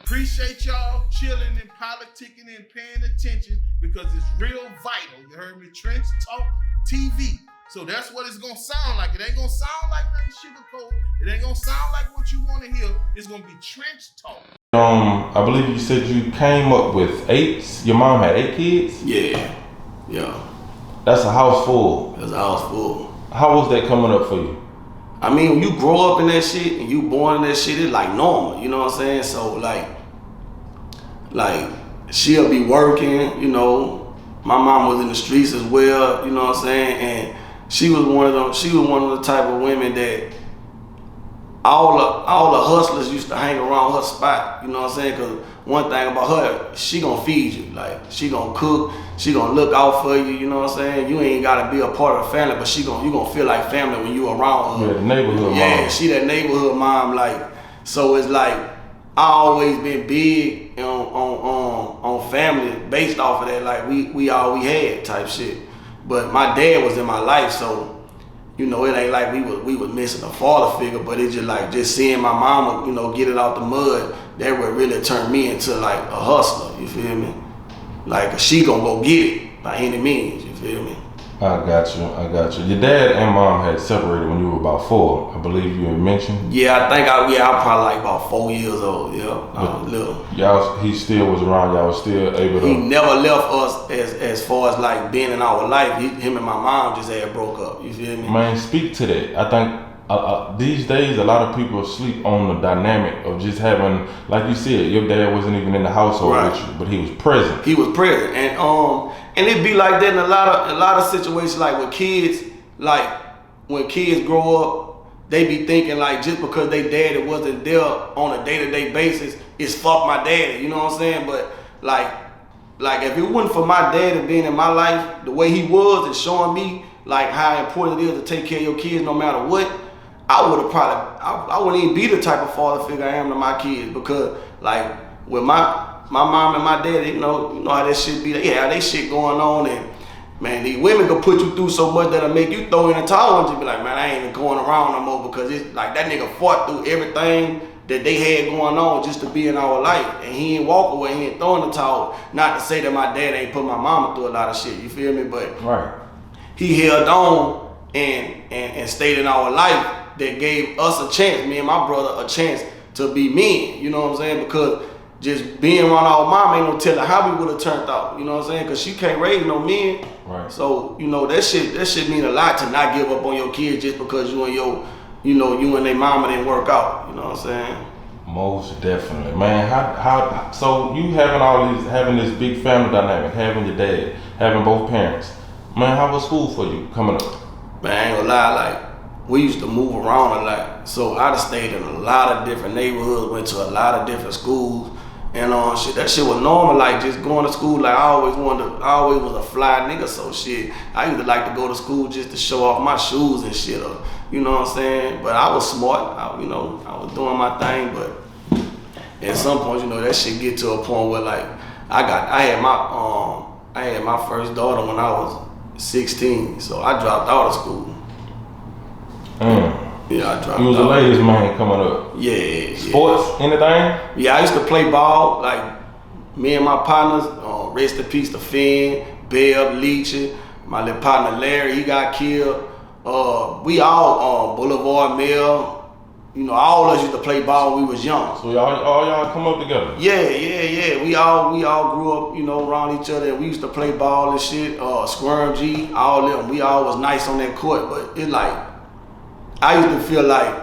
Appreciate y'all chilling and politicking and paying attention because it's real vital. You heard me? Trench Talk TV. So that's what it's gonna sound like. It ain't gonna sound like nothing sugarcoated. It ain't gonna sound like what you want to hear. It's gonna be Trench Talk. I believe you said you came up with 8. Your mom had 8 kids? Yeah. That's a house full. That's a house full. How was that coming up for you? I mean, when you grow up in that shit and you born in that shit, it's like normal, you know what I'm saying? So like she'll be working, you know. My mom was in the streets as well, you know what I'm saying? And she was one of the type of women that all the hustlers used to hang around her spot, you know what I'm saying? Cause one thing about her, she gonna feed you, like she gonna cook, she gonna look out for you, you know what I'm saying? You ain't gotta be a part of the family, but you gonna feel like family when you around her. Yeah, the neighborhood mom. Yeah, she that neighborhood mom, like, so it's like, I always been big on family based off of that, like we all we had type shit. But my dad was in my life, so you know, it ain't like we was missing a father figure, but it's just like just seeing my mama, you know, get it out the mud, that would really turn me into like a hustler, you feel me? Like she gonna go get it by any means, you feel me? I got you. Your dad and mom had separated when you were about 4, I believe you had mentioned. Yeah, I probably like about 4 years old, little. He still was around, y'all was still able to... He never left us as far as like being in our life. Him and my mom just had broke up, you feel me? Man, speak to that. I think these days a lot of people sleep on the dynamic of just having, like you said, your dad wasn't even in the household with you, but he was present. He was present, and it be like that in a lot of situations, like with kids, like when kids grow up, they be thinking like just because they daddy wasn't there on a day-to-day basis, it's fuck my daddy, you know what I'm saying? But like if it wasn't for my daddy being in my life the way he was and showing me like how important it is to take care of your kids no matter what, I would have probably, I wouldn't even be the type of father figure I am to my kids, because like with my mom and my dad, you know how that shit be. They have they shit going on, and man, these women can put you through so much that'll make you throw in the towel and just be like, man, I ain't even going around no more, because it's like that nigga fought through everything that they had going on just to be in our life, and he ain't walk away, he ain't throwing the towel. Not to say that my dad ain't put my mama through a lot of shit, you feel me? But right, he held on and stayed in our life that gave us a chance, me and my brother, a chance to be men, you know what I'm saying? Because just being around our mom ain't no telling how we would have turned out, you know what I'm saying? Because she can't raise no men. Right. So, you know, that shit mean a lot to not give up on your kids just because you and their mama didn't work out, you know what I'm saying? Most definitely, man. How so you having this big family dynamic, having your dad, having both parents, man, how was school for you coming up? Man, I ain't gonna lie, like, we used to move around a lot. So I done stayed in a lot of different neighborhoods, went to a lot of different schools, and shit, that shit was normal, like just going to school. Like I always was a fly nigga, so shit, I used to like to go to school just to show off my shoes and shit, you know what I'm saying? But I was smart, I was doing my thing, but at some point, you know, that shit get to a point where like, I had my first daughter when I was 16, so I dropped out of school. Yeah, I dropped out. You was the latest man coming up. Yeah. Sports, anything? Yeah, I used to play ball. Like me and my partners, rest in peace to Finn, Beb, Leachy, my little partner Larry, he got killed. We all Boulevard Mill. You know, all of us used to play ball when we was young. So all y'all come up together? Yeah. We all grew up, you know, around each other. We used to play ball and shit. Squirm G, all them. We all was nice on that court, but it like, I used to feel like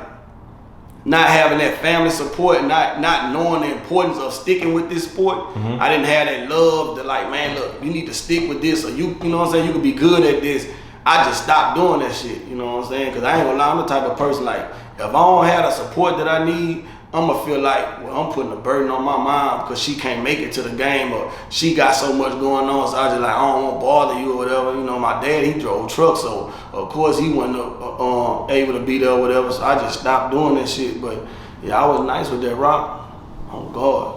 not having that family support, not knowing the importance of sticking with this sport. Mm-hmm. I didn't have that love to like, man, look, you need to stick with this, or you know what I'm saying, you could be good at this. I just stopped doing that shit, you know what I'm saying? Because I ain't gonna lie, I'm the type of person like, if I don't have the support that I need, I'm gonna feel like, well, I'm putting a burden on my mom because she can't make it to the game, or she got so much going on, so I just like, I don't want to bother you or whatever. You know, my dad, he drove trucks, so of course he wasn't able to be there or whatever, so I just stopped doing that shit. But yeah, I was nice with that rock. Oh God.